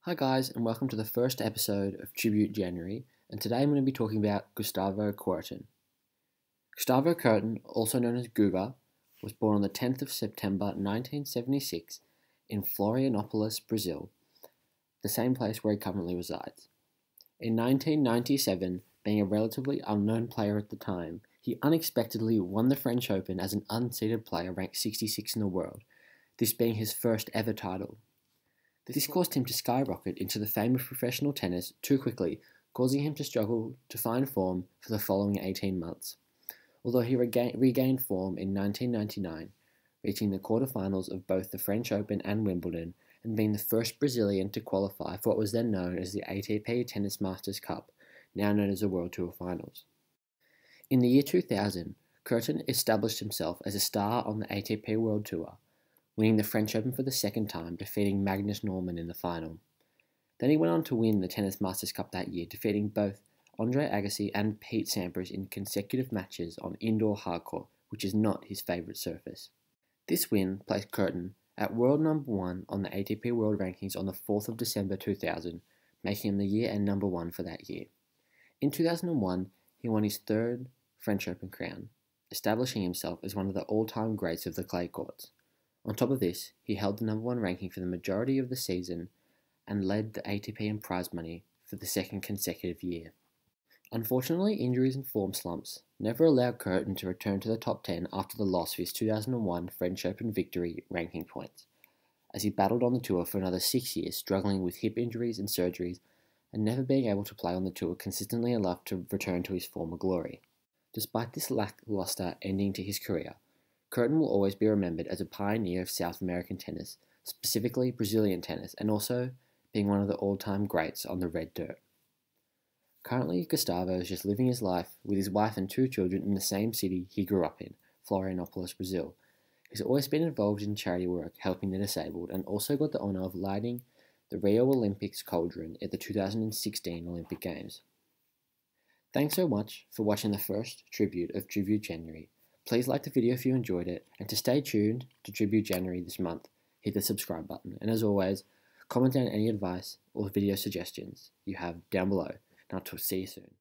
Hi guys, and welcome to the first episode of Tribute January, and today I'm going to be talking about Gustavo Kuerten. Gustavo Kuerten, also known as Guga, was born on the 10th of September 1976 in Florianopolis, Brazil, the same place where he currently resides. In 1997, being a relatively unknown player at the time, he unexpectedly won the French Open as an unseeded player ranked 66 in the world, this being his first ever title. This caused him to skyrocket into the fame of professional tennis too quickly, causing him to struggle to find form for the following 18 months. Although he regained form in 1999, reaching the quarterfinals of both the French Open and Wimbledon, and being the first Brazilian to qualify for what was then known as the ATP Tennis Masters Cup, now known as the World Tour Finals. In the year 2000, Kuerten established himself as a star on the ATP World Tour, winning the French Open for the second time, defeating Magnus Norman in the final. Then he went on to win the Tennis Masters Cup that year, defeating both Andre Agassi and Pete Sampras in consecutive matches on indoor hardcourt, which is not his favourite surface. This win placed Kuerten at world number 1 on the ATP World Rankings on the 4th of December 2000, making him the year-end number 1 for that year. In 2001, he won his third French Open crown, establishing himself as one of the all-time greats of the clay courts. On top of this, he held the number 1 ranking for the majority of the season and led the ATP in prize money for the second consecutive year. Unfortunately, injuries and form slumps never allowed Kuerten to return to the top 10 after the loss of his 2001 French Open victory ranking points, as he battled on the tour for another 6 years, struggling with hip injuries and surgeries, and never being able to play on the tour consistently enough to return to his former glory. Despite this lackluster ending to his career, Kuerten will always be remembered as a pioneer of South American tennis, specifically Brazilian tennis, and also being one of the all-time greats on the red dirt. Currently, Gustavo is just living his life with his wife and 2 children in the same city he grew up in, Florianopolis, Brazil. He's always been involved in charity work helping the disabled, and also got the honour of lighting the Rio Olympics cauldron at the 2016 Olympic Games. Thanks so much for watching the first tribute of Tribute January. Please like the video if you enjoyed it, and to stay tuned to Tribute January this month, hit the subscribe button. And as always, comment down any advice or video suggestions you have down below, and I'll see you soon.